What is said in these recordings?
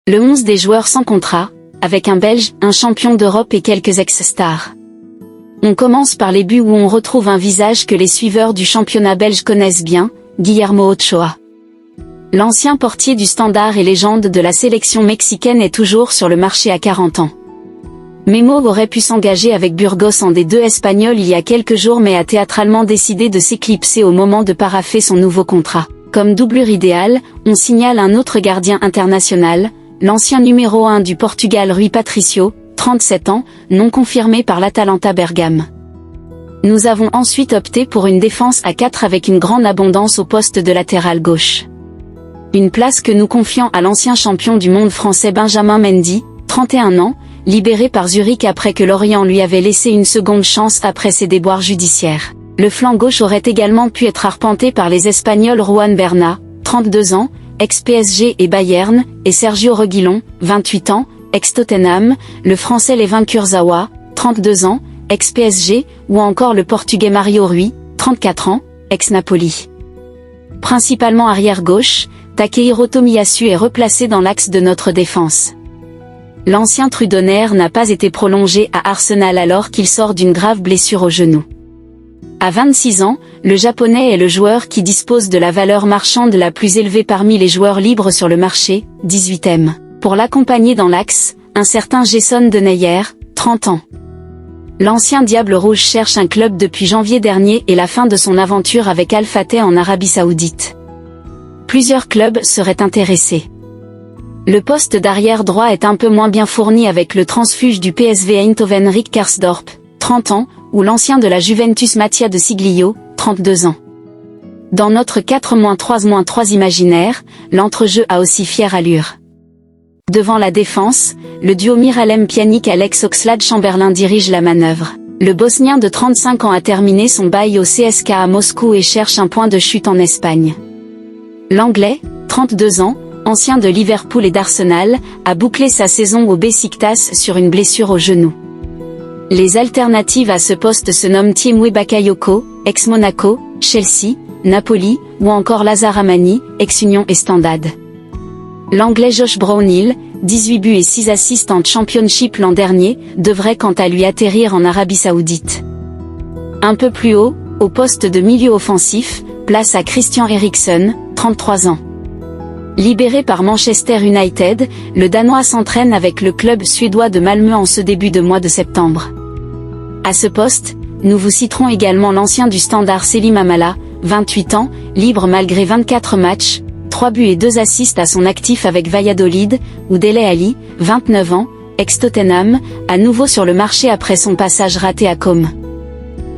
Le 11 des joueurs sans contrat, avec un Belge, un champion d'Europe et quelques ex-stars. On commence par les buts où on retrouve un visage que les suiveurs du championnat belge connaissent bien, Guillermo Ochoa. L'ancien portier du Standard et légende de la sélection mexicaine est toujours sur le marché à 40 ans. Memo aurait pu s'engager avec Burgos en D2 espagnol il y a quelques jours mais a théâtralement décidé de s'éclipser au moment de parapher son nouveau contrat. Comme doublure idéale, on signale un autre gardien international, l'ancien numéro 1 du Portugal Rui Patricio, 37 ans, non confirmé par l'Atalanta Bergame. Nous avons ensuite opté pour une défense à 4 avec une grande abondance au poste de latéral gauche. Une place que nous confions à l'ancien champion du monde français Benjamin Mendy, 31 ans, libéré par Zurich après que Lorient lui avait laissé une seconde chance après ses déboires judiciaires. Le flanc gauche aurait également pu être arpenté par les Espagnols Juan Berna, 32 ans, ex-PSG et Bayern, et Sergio Reguilón, 28 ans, ex-Tottenham, le Français Layvin Kurzawa, 32 ans, ex-PSG, ou encore le Portugais Mario Rui, 34 ans, ex-Napoli. Principalement arrière-gauche, Takehiro Tomiyasu est replacé dans l'axe de notre défense. L'ancien Trudonnaire n'a pas été prolongé à Arsenal alors qu'il sort d'une grave blessure au genou. À 26 ans, le Japonais est le joueur qui dispose de la valeur marchande la plus élevée parmi les joueurs libres sur le marché, 18e. Pour l'accompagner dans l'axe, un certain Jason Denayer, 30 ans. L'ancien Diable Rouge cherche un club depuis janvier dernier et la fin de son aventure avec Al Fateh en Arabie Saoudite. Plusieurs clubs seraient intéressés. Le poste d'arrière droit est un peu moins bien fourni avec le transfuge du PSV Eindhoven Rick Karsdorp, 30 ans, ou l'ancien de la Juventus Mattia de Siglio, 32 ans. Dans notre 4-3-3 imaginaire, l'entrejeu a aussi fière allure. Devant la défense, le duo Miralem Pjanic-Alex Oxlade-Chamberlain dirige la manœuvre. Le Bosnien de 35 ans a terminé son bail au CSKA Moscou et cherche un point de chute en Espagne. L'Anglais, 32 ans, ancien de Liverpool et d'Arsenal, a bouclé sa saison au Beşiktaş sur une blessure au genou. Les alternatives à ce poste se nomment Tiemoué Bakayoko, ex-Monaco, Chelsea, Napoli, ou encore Lazare Amani, ex-Union et Standard. L'Anglais Josh Brownhill, 18 buts et 6 assists en Championship l'an dernier, devrait quant à lui atterrir en Arabie Saoudite. Un peu plus haut, au poste de milieu offensif, place à Christian Eriksen, 33 ans. Libéré par Manchester United, le Danois s'entraîne avec le club suédois de Malmö en ce début de mois de septembre. À ce poste, nous vous citerons également l'ancien du Standard Selim Amala, 28 ans, libre malgré 24 matchs, 3 buts et 2 assists à son actif avec Valladolid, ou Dele Alli, 29 ans, ex-Tottenham, à nouveau sur le marché après son passage raté à Com.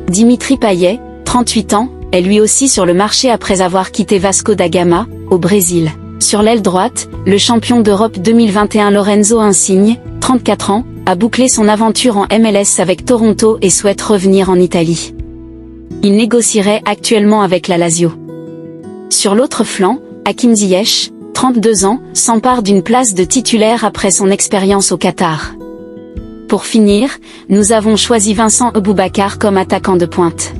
Dimitri Payet, 38 ans, est lui aussi sur le marché après avoir quitté Vasco da Gama, au Brésil. Sur l'aile droite, le champion d'Europe 2021 Lorenzo Insigne, 34 ans, a bouclé son aventure en MLS avec Toronto et souhaite revenir en Italie. Il négocierait actuellement avec la Lazio. Sur l'autre flanc, Hakim Ziyech, 32 ans, s'empare d'une place de titulaire après son expérience au Qatar. Pour finir, nous avons choisi Vincent Aboubakar comme attaquant de pointe.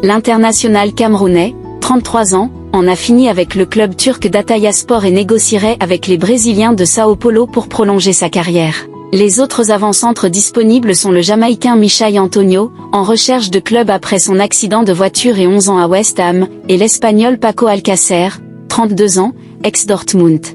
L'international camerounais, 33 ans, en a fini avec le club turc d'Atayaspor et négocierait avec les Brésiliens de Sao Paulo pour prolonger sa carrière. Les autres avant-centres disponibles sont le Jamaïcain Michai Antonio, en recherche de club après son accident de voiture et 11 ans à West Ham, et l'Espagnol Paco Alcácer, 32 ans, ex-Dortmund.